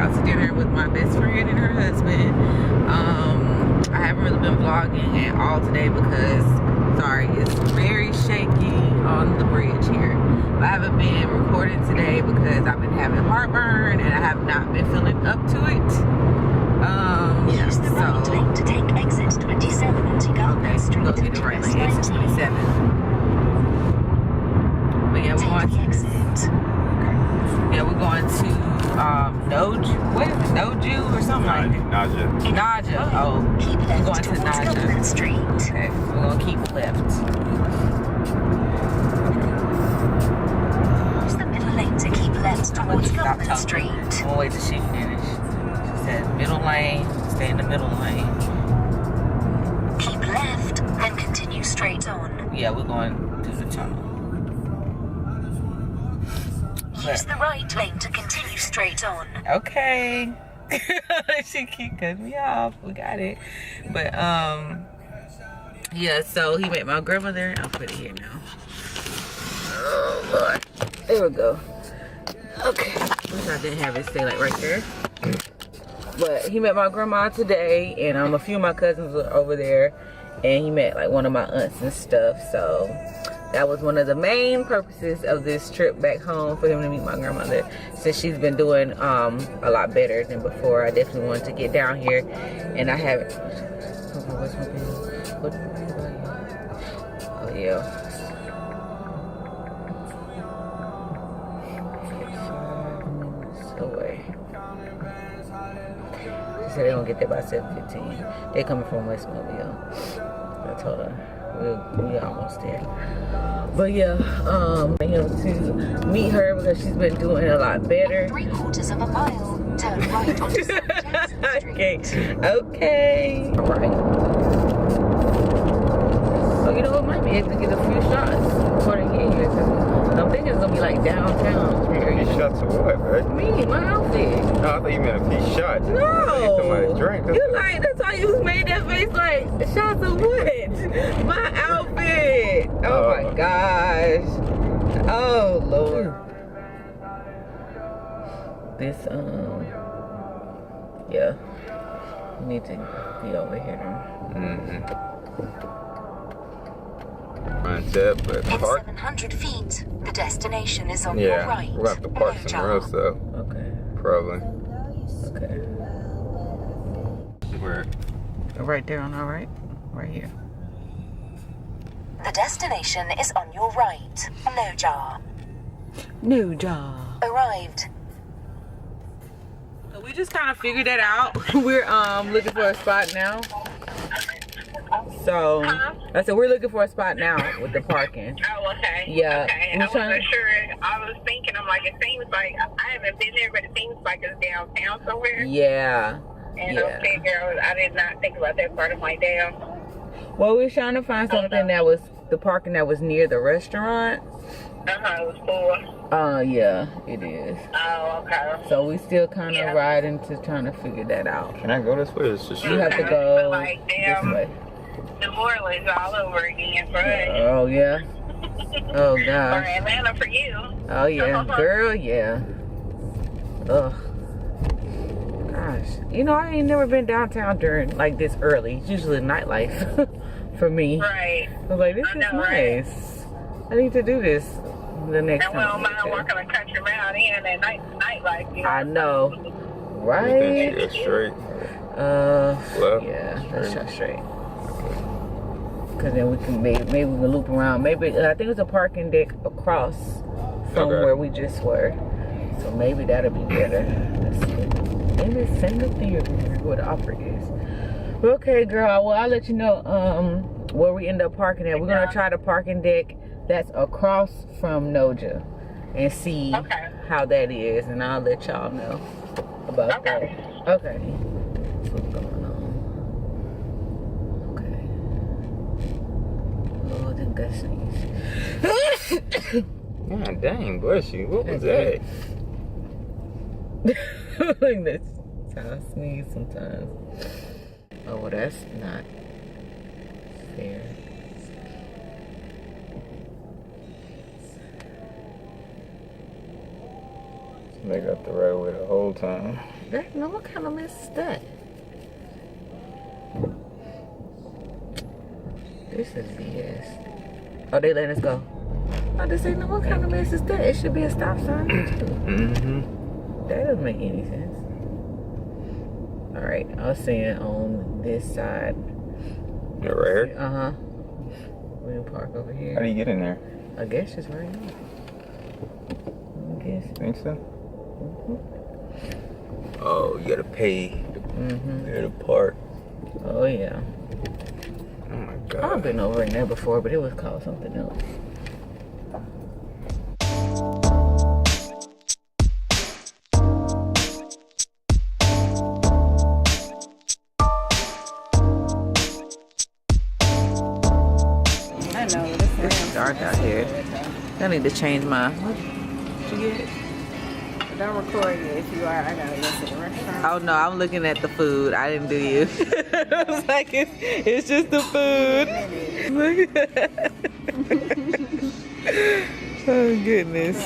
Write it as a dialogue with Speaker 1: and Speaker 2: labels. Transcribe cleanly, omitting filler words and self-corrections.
Speaker 1: out to dinner with my best friend and her husband. I haven't really been vlogging at all today because, sorry, it's very shaky on the bridge here. But I haven't been recording today because I've been having heartburn and I have not been feeling up to it.
Speaker 2: Use the right lane to take exit 27 onto Garden Street.
Speaker 1: Go get the right lane, exit 27. But yeah, we're going to
Speaker 2: exit.
Speaker 1: Yeah, we're going to Noju. What is it? Noju or something like that? Naja. Oh,
Speaker 2: keep
Speaker 1: we're going to Naja.
Speaker 2: Government Street.
Speaker 1: Okay, we're gonna keep left.
Speaker 2: Use the middle lane to keep left towards Government Street.
Speaker 1: I'm gonna wait till she finish. She said middle lane, stay in the middle lane.
Speaker 2: Keep left, then continue straight on.
Speaker 1: Yeah, we're going to the tunnel.
Speaker 2: Use the right lane to continue straight on.
Speaker 1: Okay. She keep cutting me off. We got it. But yeah, so he met my grandmother. I'll put it here now. Oh Lord. There we go. Okay. Wish I didn't have it stay like right there. But he met my grandma today, and a few of my cousins were over there, and he met like one of my aunts and stuff. So that was one of the main purposes of this trip back home, for him to meet my grandmother, since she's been doing a lot better than before. I definitely wanted to get down here, and I haven't. Oh, what's my bill? Oh yeah. 5 minutes away. She said they're gonna get there by 7:15. They're coming from Westmobile. I told her we almost there. But yeah, him to meet her because she's been doing a lot better.
Speaker 2: 3/4 of a mile. Turn right onto St. Jackson Street.
Speaker 1: Okay. All right. So you know, we might be able to get a few shots before they get here. I'm thinking it's gonna be like downtown.
Speaker 3: A few shots of what, right?
Speaker 1: Me, my outfit.
Speaker 3: No, I thought you meant a few shots.
Speaker 1: No.
Speaker 3: Somebody drink.
Speaker 1: You like, that's why you made that face like, shots of what? My outfit. Oh my gosh. Oh Lord. This, yeah. We need to be over here.
Speaker 3: Mindset, but
Speaker 2: In
Speaker 3: park.
Speaker 2: 700 feet, the destination is on your right.
Speaker 3: We're gonna have to park somewhere else though.
Speaker 1: Okay.
Speaker 3: Probably.
Speaker 1: Okay.
Speaker 3: Where?
Speaker 1: Right there on our right? Right here.
Speaker 2: The destination is on your right. No jar.
Speaker 1: New job.
Speaker 2: Arrived.
Speaker 1: So we just kind of figured that out. We're looking for a spot now. So I said we're looking for a spot now with the parking.
Speaker 4: Oh, okay.
Speaker 1: Yeah.
Speaker 4: Okay. I wasn't sure. I was thinking, I'm like, it seems like I haven't been there, but it seems like it's downtown somewhere.
Speaker 1: Yeah.
Speaker 4: And I did not think about that part of my day.
Speaker 1: Well, we were trying to find something that was the parking that was near the restaurant.
Speaker 4: It was full.
Speaker 1: Yeah, it is.
Speaker 4: Oh, okay.
Speaker 1: So we still kind of riding to trying to figure that out.
Speaker 3: Can I go this way? It's just
Speaker 1: You have to go
Speaker 4: like,
Speaker 1: this way.
Speaker 4: New Orleans all over again for us.
Speaker 1: Oh yeah. Oh
Speaker 4: Or
Speaker 1: gosh.
Speaker 4: Atlanta for you.
Speaker 1: Oh yeah, girl, yeah. Ugh. Gosh, you know, I ain't never been downtown during like this early. It's usually nightlife for me.
Speaker 4: Right.
Speaker 1: I was like, this is nice. Right? I need to do this the next time.
Speaker 4: I don't mind working a country mile in at nightlife. You know?
Speaker 1: I know, right?
Speaker 3: It's straight.
Speaker 1: Left. Yeah, let's try straight. Cause then we can maybe we can loop around. Maybe I think it's a parking deck across from where we just were. So maybe that'll be better. Let's see. Maybe it's in the theater where the opera is. Okay, girl. Well, I'll let you know where we end up parking at. We're gonna try the parking deck that's across from Noja and see how that is, and I'll let y'all know about that. Okay. That's what's going on. Oh, the gushings.
Speaker 3: God dang, bless you. What was that?
Speaker 1: Like that's how I sneeze sometimes. Oh, well, that's not fair.
Speaker 3: They got the right way the whole time.
Speaker 1: No, what kind of mess is that? This is BS. Oh, they letting us go. I just say, no, what kind of mess is that? It should be a stop sign too.
Speaker 3: Mm-hmm.
Speaker 1: That doesn't make any sense. Alright, I was saying on this side.
Speaker 3: Yeah, right here?
Speaker 1: Uh-huh. We can park over here.
Speaker 3: How do you get in there?
Speaker 1: I guess just right here. I guess.
Speaker 3: Think so?
Speaker 1: Mm-hmm.
Speaker 3: Oh, you gotta pay.
Speaker 1: Mm-hmm.
Speaker 3: You gotta park.
Speaker 1: Oh, yeah.
Speaker 3: Oh my god.
Speaker 1: I've been over in there before, but it was called something else.
Speaker 2: I know.
Speaker 1: It's dark out here. I need to change my. What did you get?
Speaker 2: Don't record it if you are. I gotta go to the restaurant.
Speaker 1: Oh no, I'm looking at the food. I didn't do you. I was like, it's just the food. Look at that. Oh goodness.